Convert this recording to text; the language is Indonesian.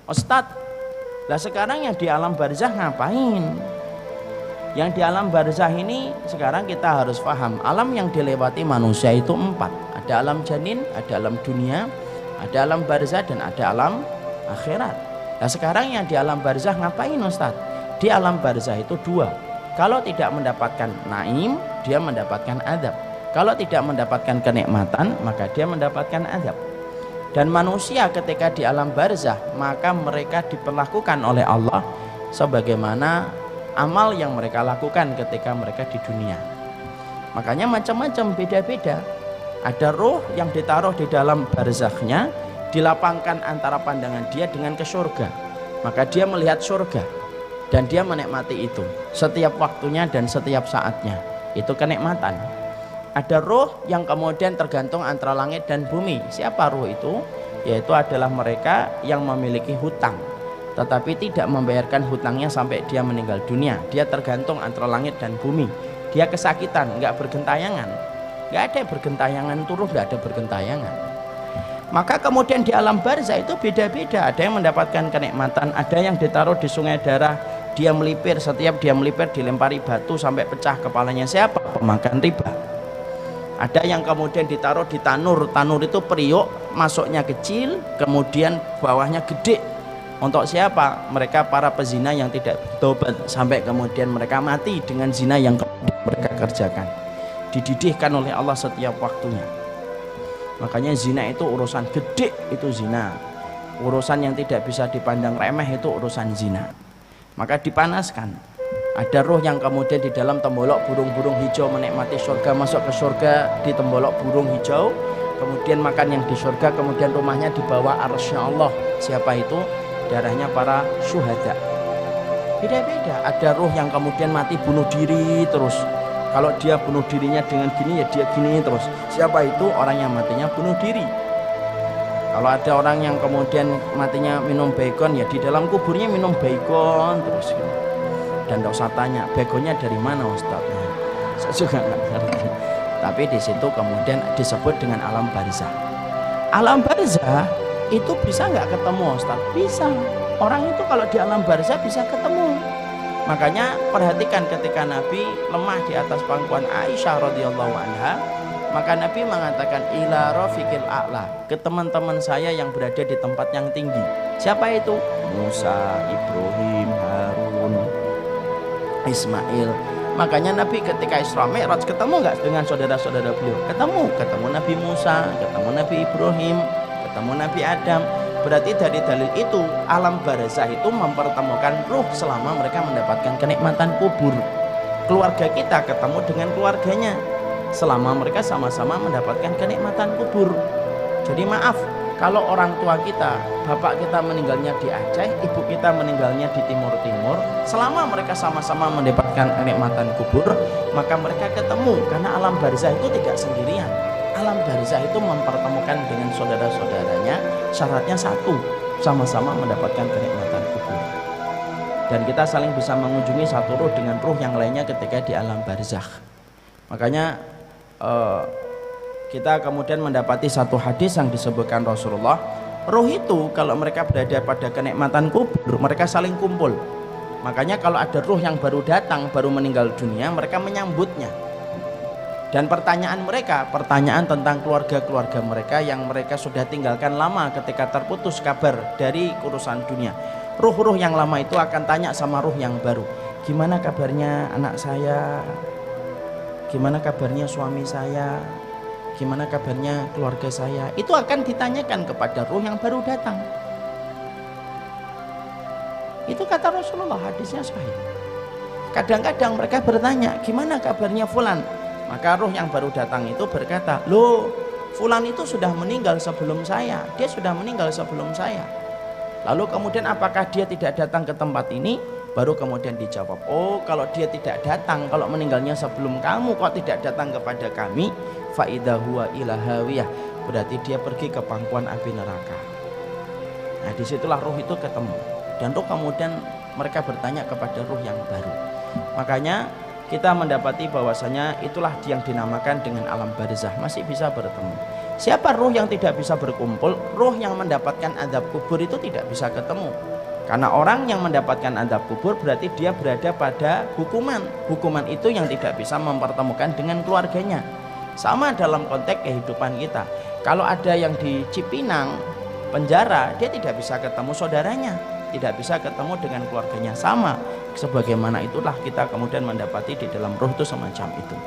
Ustadz, lah sekarang yang di alam barzah ngapain? Yang di alam barzah ini sekarang kita harus paham, alam yang dilewati manusia itu 4. Ada alam janin, ada alam dunia, ada alam barzah, dan ada alam akhirat. Nah sekarang yang di alam barzah ngapain Ustadz? Di alam barzah itu 2. Kalau tidak mendapatkan naim, dia mendapatkan adab. Kalau tidak mendapatkan kenikmatan, maka dia mendapatkan adab. Dan manusia ketika di alam barzah, maka mereka diperlakukan oleh Allah sebagaimana amal yang mereka lakukan ketika mereka di dunia. Makanya macam-macam, beda-beda. Ada roh yang ditaruh di dalam barzakhnya, dilapangkan antara pandangan dia dengan ke surga. Maka dia melihat surga dan dia menikmati itu setiap waktunya dan setiap saatnya. Itu kenikmatan. Ada roh yang kemudian tergantung antara langit dan bumi. Siapa roh itu? Yaitu adalah mereka yang memiliki hutang, tetapi tidak membayarkan hutangnya sampai dia meninggal dunia. Dia tergantung antara langit dan bumi. Dia kesakitan, nggak bergentayangan. Nggak ada bergentayangan turun, nggak ada bergentayangan. Maka kemudian di alam barzah itu beda-beda. Ada yang mendapatkan kenikmatan, ada yang ditaruh di sungai darah, dia melipir, setiap dia melipir dilempari batu sampai pecah kepalanya. Siapa? Pemakan riba. Ada yang kemudian ditaruh di tanur, tanur itu periuk, masuknya kecil, kemudian bawahnya gede. Untuk siapa? Mereka para pezina yang tidak bertobat sampai kemudian mereka mati dengan zina yang mereka kerjakan. Dididihkan oleh Allah setiap waktunya. Makanya zina itu urusan gede, itu zina. Urusan yang tidak bisa dipandang remeh itu urusan zina. Maka dipanaskan. Ada roh yang kemudian di dalam tembolok burung-burung hijau menikmati surga, masuk ke surga di tembolok burung hijau, kemudian makan yang di surga, kemudian rumahnya di bawah arsy Allah. Siapa itu? Darahnya para syuhada. Beda-beda. Ada roh yang kemudian mati bunuh diri terus. Kalau dia bunuh dirinya dengan gini, ya dia gini terus. Siapa itu? Orang yang matinya bunuh diri. Kalau ada orang yang kemudian matinya minum baygon, ya di dalam kuburnya minum baygon terus. Dan tidak usah tanya, baygonnya dari mana Ustaz? Saya juga nggak ngerti. Tapi di situ kemudian disebut dengan alam barzah. Alam barzah itu bisa nggak ketemu Ustaz? Bisa. Orang itu kalau di alam barzah bisa ketemu. Makanya perhatikan ketika Nabi lemah di atas pangkuan Aisyah radhiyallahu anha, maka Nabi mengatakan ila rafiqil a'la, ke teman-teman saya yang berada di tempat yang tinggi. Siapa itu? Musa, Ibrahim, Harun, Ismail. Makanya Nabi ketika Isra Mi'raj ketemu nggak dengan saudara-saudara beliau? Ketemu Nabi Musa, ketemu Nabi Ibrahim, ketemu Nabi Adam. Berarti dari dalil itu alam barzah itu mempertemukan ruh selama mereka mendapatkan kenikmatan kubur. Keluarga kita ketemu dengan keluarganya selama mereka sama-sama mendapatkan kenikmatan kubur. Jadi maaf, kalau orang tua kita, bapak kita meninggalnya di Aceh, ibu kita meninggalnya di Timur-Timur, selama mereka sama-sama mendapatkan kenikmatan kubur, maka mereka ketemu. Karena alam barzah itu tidak sendirian. Alam barzah itu mempertemukan dengan saudara-saudaranya, syaratnya satu, sama-sama mendapatkan kenikmatan kubur. Dan kita saling bisa mengunjungi satu ruh dengan ruh yang lainnya ketika di alam barzah. Makanya kita kemudian mendapati satu hadis yang disebutkan Rasulullah, ruh itu kalau mereka berada pada kenikmatan kubur, mereka saling kumpul. Makanya kalau ada ruh yang baru datang, baru meninggal dunia, mereka menyambutnya. Dan pertanyaan mereka, pertanyaan tentang keluarga-keluarga mereka yang mereka sudah tinggalkan lama ketika terputus kabar dari urusan dunia. Ruh-ruh yang lama itu akan tanya sama ruh yang baru, gimana kabarnya anak saya, gimana kabarnya suami saya, gimana kabarnya keluarga saya. Itu akan ditanyakan kepada ruh yang baru datang. Itu kata Rasulullah, hadisnya sahih. Kadang-kadang mereka bertanya, gimana kabarnya fulan? Maka ruh yang baru datang itu berkata, loh fulan itu sudah meninggal sebelum saya, dia sudah meninggal sebelum saya. Lalu kemudian apakah dia tidak datang ke tempat ini? Baru kemudian dijawab, oh kalau dia tidak datang, kalau meninggalnya sebelum kamu, kok tidak datang kepada kami, fa'idha huwa ilahawiyah, berarti dia pergi ke pangkuan api neraka. Nah disitulah ruh itu ketemu. Dan ruh kemudian mereka bertanya kepada ruh yang baru. Makanya kita mendapati bahwasanya itulah yang dinamakan dengan alam barzah, masih bisa bertemu. Siapa ruh yang tidak bisa berkumpul? Ruh yang mendapatkan azab kubur itu tidak bisa ketemu. Karena orang yang mendapatkan azab kubur berarti dia berada pada hukuman. Hukuman itu yang tidak bisa mempertemukan dengan keluarganya. Sama dalam konteks kehidupan kita. Kalau ada yang di Cipinang penjara, dia tidak bisa ketemu saudaranya, tidak bisa ketemu dengan keluarganya. Sama sebagaimana itulah kita kemudian mendapati di dalam ruh itu semacam itu.